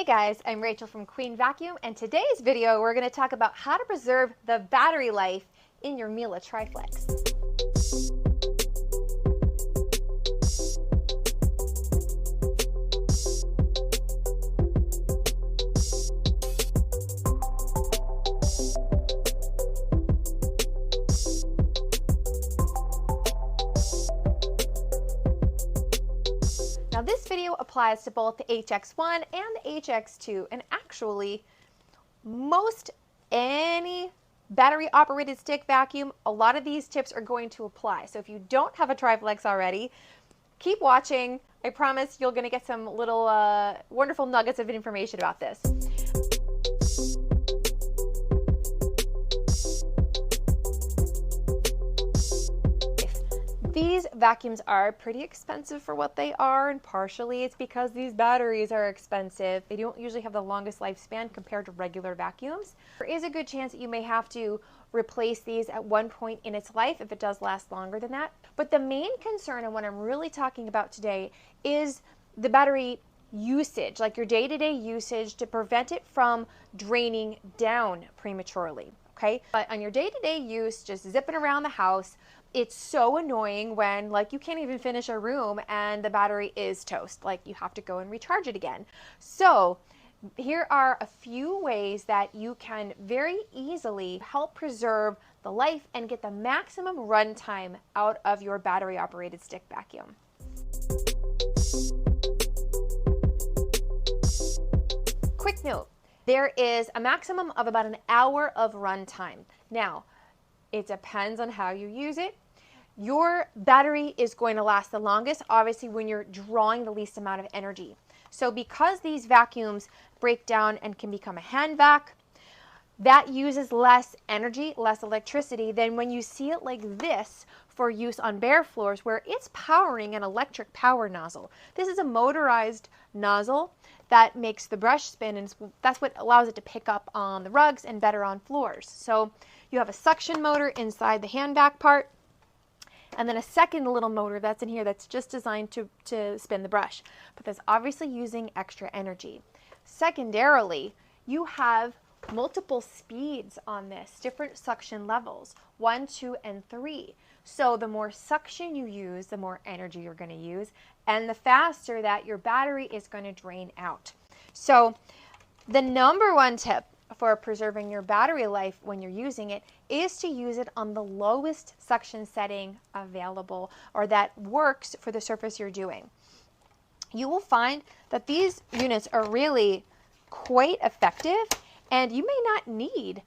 guys, I'm Rachel from Queen Vacuum, and today's video we're going to talk about how to preserve the battery life in your Miele Triflex. Now this video applies to both the HX1 and the HX2, and actually most any battery operated stick vacuum, a lot of these tips are going to apply. So if you don't have a Triflex already, keep watching. I promise you're going to get some little wonderful nuggets of information about this. These vacuums are pretty expensive for what they are, and partially it's because these batteries are expensive. They don't usually have the longest lifespan compared to regular vacuums. There is a good chance that you may have to replace these at one point in its life if it does last longer than that. But the main concern, and what I'm really talking about today, is the battery usage, like your day-to-day usage, to prevent it from draining down prematurely. Okay, but on your day-to-day use, just zipping around the house, it's so annoying when, like, you can't even finish a room and the battery is toast. Like, you have to go and recharge it again. So here are a few ways that you can very easily help preserve the life and get the maximum runtime out of your battery operated stick vacuum. Quick note, there is a maximum of about an hour of runtime. Now, it depends on how you use it. Your battery is going to last the longest, obviously, when you're drawing the least amount of energy. So because these vacuums break down and can become a hand vac, that uses less energy, less electricity than when you see it like this for use on bare floors where it's powering an electric power nozzle. This is a motorized nozzle that makes the brush spin, and that's what allows it to pick up on the rugs and better on floors. So you have a suction motor inside the hand vac part, and then a second little motor that's in here that's just designed to spin the brush, but that's obviously using extra energy. Secondarily, you have multiple speeds on this, different suction levels, 1, 2, and 3. So the more suction you use, the more energy you're going to use, and the faster that your battery is going to drain out. So the number one tip for preserving your battery life when you're using it is to use it on the lowest suction setting available, or that works for the surface you're doing. You will find that these units are really quite effective, and you may not need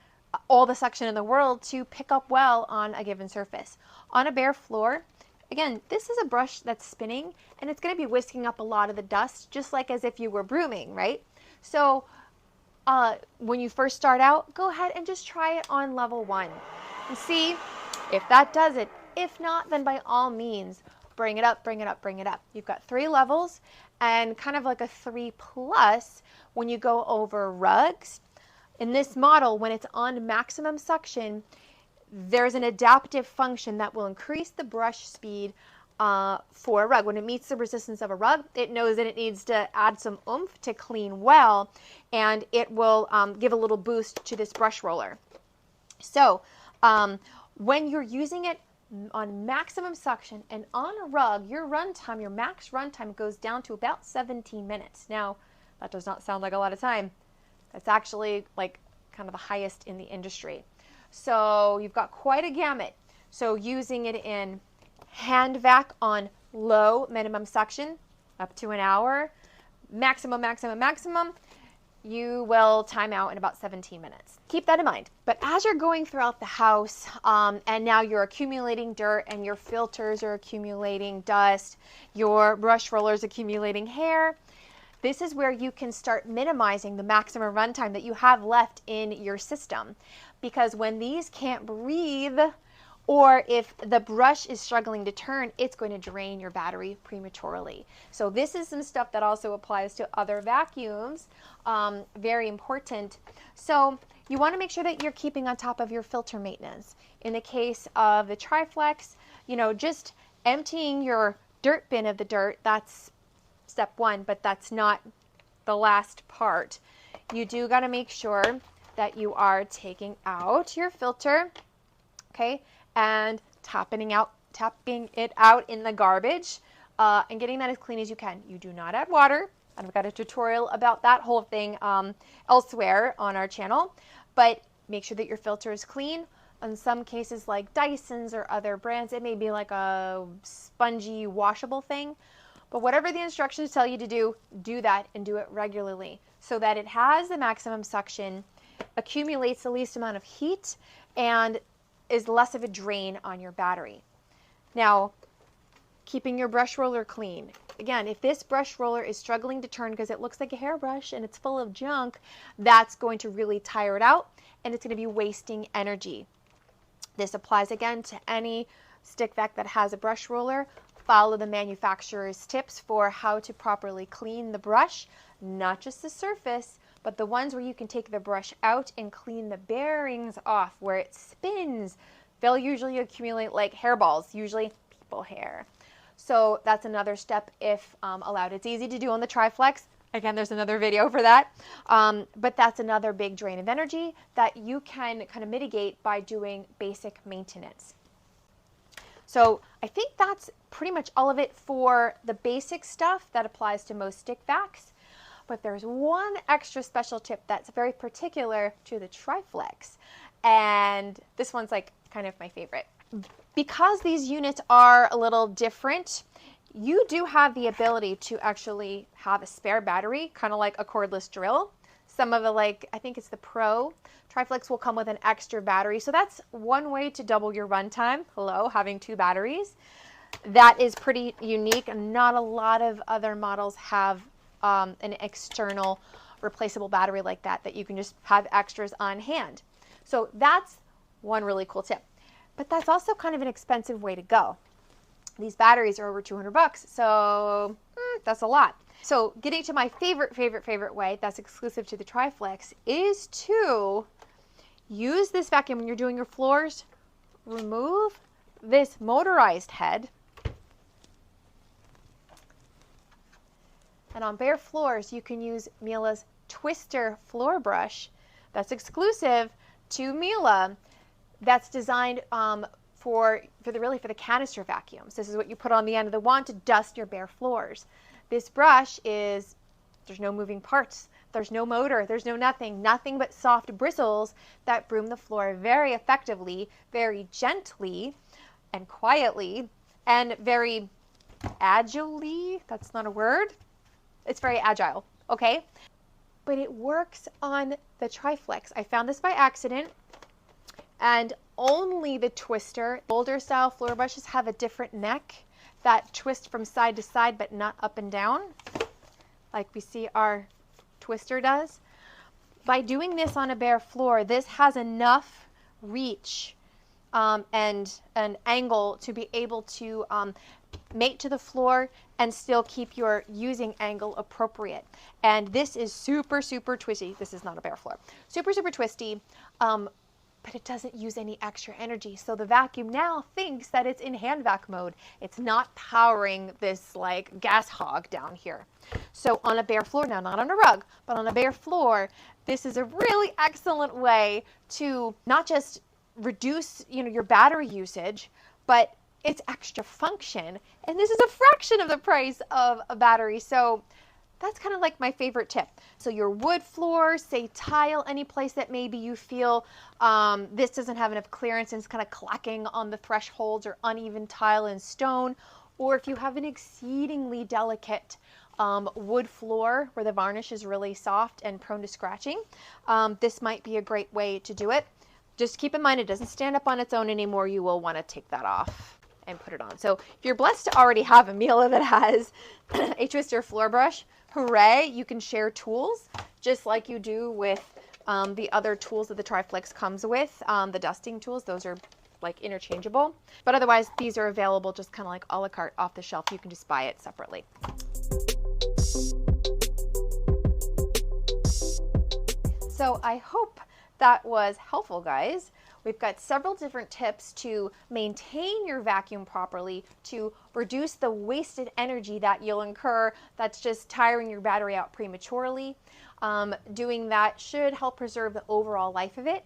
all the suction in the world to pick up well on a given surface. On a bare floor, again, this is a brush that's spinning, and it's going to be whisking up a lot of the dust, just like as if you were brooming, right? So when you first start out, go ahead and just try it on level 1 and see if that does it. If not, then by all means, bring it up, bring it up, bring it up. You've got 3 levels, and kind of like a 3+ when you go over rugs. In this model, when it's on maximum suction, there's an adaptive function that will increase the brush speed for a rug. When it meets the resistance of a rug, it knows that it needs to add some oomph to clean well, and it will give a little boost to this brush roller. So when you're using it on maximum suction and on a rug, your runtime, your max runtime, goes down to about 17 minutes. Now, that does not sound like a lot of time. That's actually like kind of the highest in the industry. So you've got quite a gamut. So using it in hand vac on low minimum suction, up to an hour, maximum, you will time out in about 17 minutes. Keep that in mind. But as you're going throughout the house, and now you're accumulating dirt, and your filters are accumulating dust, your brush rollers accumulating hair, this is where you can start minimizing the maximum runtime that you have left in your system. Because when these can't breathe, or if the brush is struggling to turn, it's going to drain your battery prematurely. So this is some stuff that also applies to other vacuums, very important. So you want to make sure that you're keeping on top of your filter maintenance. In the case of the Triflex, you know, just emptying your dirt bin of the dirt, that's step 1, but that's not the last part, you do got to make sure that you are taking out your filter, okay, and tapping it out in the garbage, and getting that as clean as you can. You do not add water. I've got a tutorial about that whole thing elsewhere on our channel, but make sure that your filter is clean. In some cases like Dyson's or other brands, it may be like a spongy washable thing, but whatever the instructions tell you to do that, and do it regularly so that it has the maximum suction, accumulates the least amount of heat, and is less of a drain on your battery. Now, keeping your brush roller clean. Again, if this brush roller is struggling to turn because it looks like a hairbrush and it's full of junk, that's going to really tire it out, and it's going to be wasting energy. This applies again to any stick vac that has a brush roller. Follow the manufacturer's tips for how to properly clean the brush, not just the surface, but the ones where you can take the brush out and clean the bearings off where it spins. They'll usually accumulate like hairballs, usually people hair. So that's another step if allowed. It's easy to do on the Triflex. Again, there's another video for that. But that's another big drain of energy that you can kind of mitigate by doing basic maintenance. So I think that's pretty much all of it for the basic stuff that applies to most stick vacs. But there's one extra special tip that's very particular to the Triflex. And this one's like kind of my favorite. Because these units are a little different, you do have the ability to actually have a spare battery, kind of like a cordless drill. Some of the, like, I think it's the Pro Triflex will come with an extra battery. So that's one way to double your runtime. Hello, having two batteries. That is pretty unique. Not a lot of other models have an external replaceable battery like that, that you can just have extras on hand. So that's one really cool tip. But that's also kind of an expensive way to go. These batteries are over 200 bucks, so that's a lot. So getting to my favorite way that's exclusive to the Triflex is to use this vacuum when you're doing your floors. Remove this motorized head. And on bare floors, you can use Miele's Twister floor brush that's exclusive to Miele. That's designed for the canister vacuums. This is what you put on the end of the wand to dust your bare floors. This brush there's no moving parts, there's no motor, there's no nothing but soft bristles that broom the floor very effectively, very gently and quietly, and very agilely. That's not a word. It's very agile, okay? But it works on the Triflex. I found this by accident. And only the Twister. Older style floor brushes have a different neck that twist from side to side, but not up and down, like we see our Twister does. By doing this on a bare floor, this has enough reach and an angle to be able to mate to the floor and still keep your using angle appropriate. And this is super twisty. This is not a bare floor. Super twisty. But it doesn't use any extra energy. So the vacuum now thinks that it's in hand vac mode. It's not powering this like gas hog down here. So on a bare floor, now not on a rug, but on a bare floor, this is a really excellent way to not just reduce, your battery usage, but it's extra function. And this is a fraction of the price of a battery. So that's kind of like my favorite tip. So your wood floor, say tile, any place that maybe you feel this doesn't have enough clearance and it's kind of clacking on the thresholds, or uneven tile and stone, or if you have an exceedingly delicate wood floor where the varnish is really soft and prone to scratching, this might be a great way to do it. Just keep in mind it doesn't stand up on its own anymore. You will want to take that off and put it on. So if you're blessed to already have a Miele that has a Twister floor brush, hooray, you can share tools just like you do with the other tools that the Triflex comes with. The dusting tools, those are like interchangeable. But otherwise, these are available just kind of like a la carte off the shelf. You can just buy it separately. So I hope that was helpful, guys. we've got several different tips to maintain your vacuum properly, to reduce the wasted energy that you'll incur that's just tiring your battery out prematurely. Doing that should help preserve the overall life of it.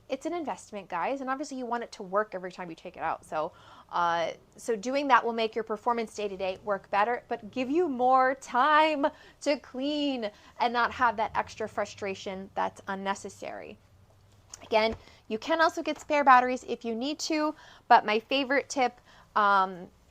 It's an investment, guys, and obviously you want it to work every time you take it out. So doing that will make your performance day to day work better, but give you more time to clean and not have that extra frustration that's unnecessary. Again, you can also get spare batteries if you need to, but my favorite tip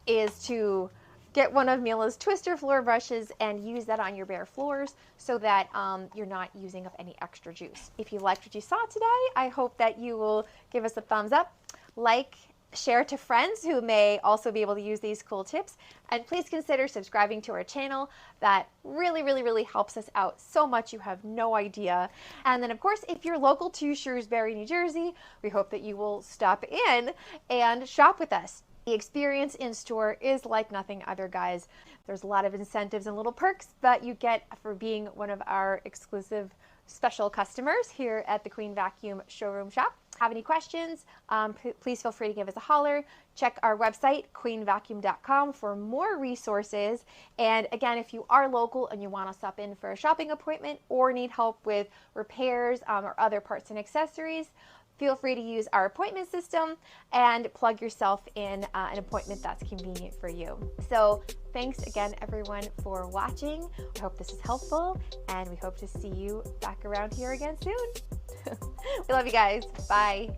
is to get one of Miele's twister floor brushes and use that on your bare floors so that you're not using up any extra juice. If you liked what you saw today, I hope that you will give us a thumbs up, like, share to friends who may also be able to use these cool tips, and please consider subscribing to our channel. That really helps us out so much, you have no idea. And then of course, if you're local to Shrewsbury, New Jersey, we hope that you will stop in and shop with us. The experience in store is like nothing other, guys. There's a lot of incentives and little perks that you get for being one of our exclusive special customers here at the Queen Vacuum showroom shop. Have any questions, please feel free to give us a holler. Check our website, queenvacuum.com, for more resources. And again, if you are local and you want to stop in for a shopping appointment or need help with repairs or other parts and accessories, feel free to use our appointment system and plug yourself in an appointment that's convenient for you. So thanks again, everyone, for watching. I hope this is helpful, and we hope to see you back around here again soon. We love you guys. Bye.